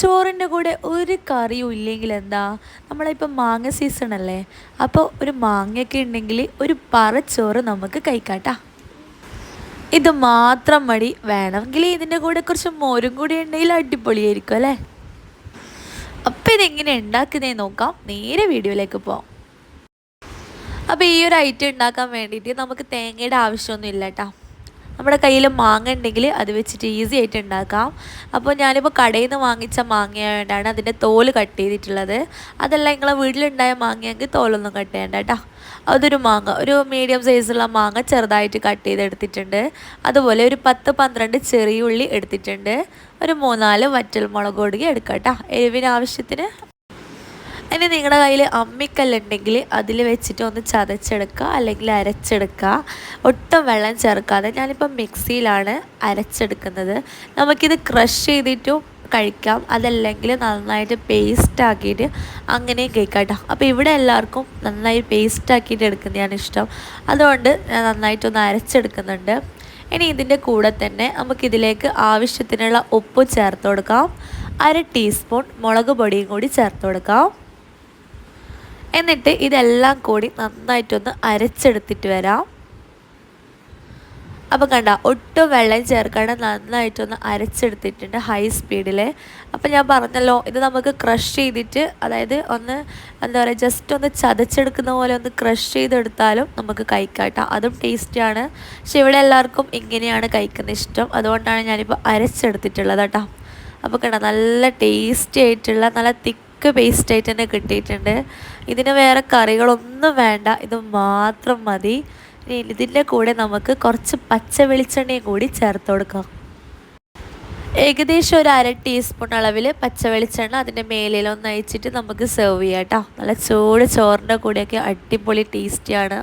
ചോറിൻ്റെ കൂടെ ഒരു കറിയും ഇല്ലെങ്കിൽ എന്താ, നമ്മളിപ്പോൾ മാങ്ങ സീസണല്ലേ, അപ്പോൾ ഒരു മാങ്ങയൊക്കെ ഉണ്ടെങ്കിൽ ഒരു പറച്ചോറ് നമുക്ക് കഴിക്കാട്ടാ. ഇത് മാത്രം മതി, വേണമെങ്കിൽ ഇതിൻ്റെ കൂടെ കുറച്ച് മോരും കൂടി ഉണ്ടെങ്കിൽ അടിപൊളിയായിരിക്കും അല്ലേ. അപ്പോൾ ഇതെങ്ങനെ ഉണ്ടാക്കുന്നതെന്ന് നോക്കാം, നേരെ വീഡിയോയിലേക്ക് പോകാം. അപ്പോൾ ഈ ഒരു ഐറ്റം ഉണ്ടാക്കാൻ വേണ്ടിയിട്ട് നമുക്ക് തേങ്ങയുടെ ആവശ്യമൊന്നും ഇല്ല കേട്ടോ. നമ്മുടെ കയ്യിൽ മാങ്ങ ഉണ്ടെങ്കിൽ അത് വെച്ചിട്ട് ഈസി ആയിട്ട് ഉണ്ടാക്കാം. അപ്പോൾ ഞാനിപ്പോൾ കടയിൽ നിന്ന് വാങ്ങിച്ച മാങ്ങയായതുകൊണ്ടാണ് അതിൻ്റെ തോല് കട്ട് ചെയ്തിട്ടുള്ളത്. അതല്ല നിങ്ങളെ വീട്ടിലുണ്ടായ മാങ്ങയെങ്കിൽ തോലൊന്നും കട്ട് ചെയ്യണ്ട കേട്ടോ. അതൊരു മാങ്ങ, ഒരു മീഡിയം സൈസുള്ള മാങ്ങ ചെറുതായിട്ട് കട്ട് ചെയ്തെടുത്തിട്ടുണ്ട്. അതുപോലെ ഒരു 10-12 ചെറിയ ഉള്ളി എടുത്തിട്ടുണ്ട്. ഒരു 3-4 വറ്റൽമുളക് കൊടുക്കുക എടുക്കാം കേട്ടോ, എരിവിന് ആവശ്യത്തിന്. ഇനി നിങ്ങളുടെ കയ്യിൽ അമ്മിക്കല്ലുണ്ടെങ്കിൽ അതിൽ വെച്ചിട്ട് ഒന്ന് ചതച്ചെടുക്കുക അല്ലെങ്കിൽ അരച്ചെടുക്കുക, ഒട്ടും വെള്ളം ചേർക്കാതെ. ഞാനിപ്പോൾ മിക്സിയിലാണ് അരച്ചെടുക്കുന്നത്. നമുക്കിത് ക്രഷ് ചെയ്തിട്ടും കഴിക്കാം, അതല്ലെങ്കിൽ നന്നായിട്ട് പേസ്റ്റ് ആക്കിയിട്ട് അങ്ങനെയും കഴിക്കാം കേട്ടോ. അപ്പോൾ ഇവിടെ എല്ലാവർക്കും നന്നായി പേസ്റ്റ് ആക്കിയിട്ട് എടുക്കുന്നതാണ് ഇഷ്ടം, അതുകൊണ്ട് ഞാൻ നന്നായിട്ടൊന്ന് അരച്ചെടുക്കുന്നുണ്ട്. ഇനി ഇതിൻ്റെ കൂടെ തന്നെ നമുക്കിതിലേക്ക് ആവശ്യത്തിനുള്ള ഉപ്പ് ചേർത്ത് കൊടുക്കാം, 1/2 ടീസ്പൂൺ മുളക് പൊടിയും കൂടി ചേർത്ത് കൊടുക്കാം. എന്നിട്ട് ഇതെല്ലാം കൂടി നന്നായിട്ടൊന്ന് അരച്ചെടുത്തിട്ട് വരാം. അപ്പോൾ കണ്ട, ഒട്ടും വെള്ളം ചേർക്കാണ്ട് നന്നായിട്ടൊന്ന് അരച്ചെടുത്തിട്ടുണ്ട് ഹൈ സ്പീഡിൽ. അപ്പോൾ ഞാൻ പറഞ്ഞല്ലോ, ഇത് നമുക്ക് ക്രഷ് ചെയ്തിട്ട്, അതായത് ഒന്ന് എന്താ പറയുക, ജസ്റ്റ് ഒന്ന് ചതച്ചെടുക്കുന്ന പോലെ ഒന്ന് ക്രഷ് ചെയ്തെടുത്താലും നമുക്ക് കഴിക്കാം കേട്ടോ, അതും ടേസ്റ്റിയാണ്. പക്ഷെ ഇവിടെ എല്ലാവർക്കും ഇങ്ങനെയാണ് കഴിക്കുന്നത് ഇഷ്ടം, അതുകൊണ്ടാണ് ഞാനിപ്പോൾ അരച്ചെടുത്തിട്ടുള്ളത് കേട്ടോ. അപ്പോൾ കണ്ട, നല്ല ടേസ്റ്റി ആയിട്ടുള്ള നല്ല പേസ്റ്റായിട്ട് തന്നെ കിട്ടിയിട്ടുണ്ട്. ഇതിന് വേറെ കറികളൊന്നും വേണ്ട, ഇത് മാത്രം മതി. ഇനി ഇതിൻ്റെ കൂടെ നമുക്ക് കുറച്ച് പച്ച വെളിച്ചെണ്ണയും കൂടി ചേർത്ത് കൊടുക്കാം. ഏകദേശം ഒരു 1/2 ടീസ്പൂൺ അളവിൽ പച്ച വെളിച്ചെണ്ണ അതിൻ്റെ മേലിലൊന്ന് അയച്ചിട്ട് നമുക്ക് സെർവ് ചെയ്യാം കേട്ടോ. നല്ല ചൂട് ചോറിൻ്റെ കൂടെയൊക്കെ അടിപൊളി ടേസ്റ്റിയാണ്.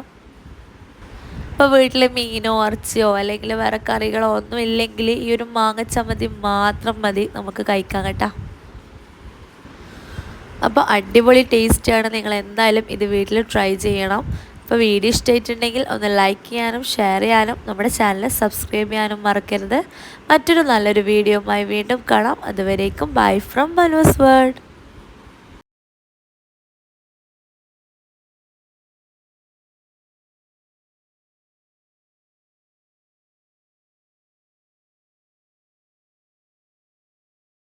ഇപ്പോൾ വീട്ടിൽ മീനോ ഇറച്ചിയോ അല്ലെങ്കിൽ വേറെ കറികളോ ഒന്നും ഇല്ലെങ്കിൽ ഈ ഒരു മാങ്ങ ചമ്മന്തി മാത്രം മതി നമുക്ക് കഴിക്കാൻ കേട്ടോ. അപ്പോൾ അടിപൊളി ടേസ്റ്റാണ്, നിങ്ങൾ എന്തായാലും ഇത് വീട്ടിൽ ട്രൈ ചെയ്യണം. അപ്പോൾ വീഡിയോ ഇഷ്ടമായിട്ടുണ്ടെങ്കിൽ ഒന്ന് ലൈക്ക് ചെയ്യാനും ഷെയർ ചെയ്യാനും നമ്മുടെ ചാനൽ സബ്സ്ക്രൈബ് ചെയ്യാനും മറക്കരുത്. മറ്റൊരു നല്ലൊരു വീഡിയോയുമായി വീണ്ടും കാണാം. അതുവരേക്കും ബൈ ഫ്രം ബനൂസ് വേൾഡ്.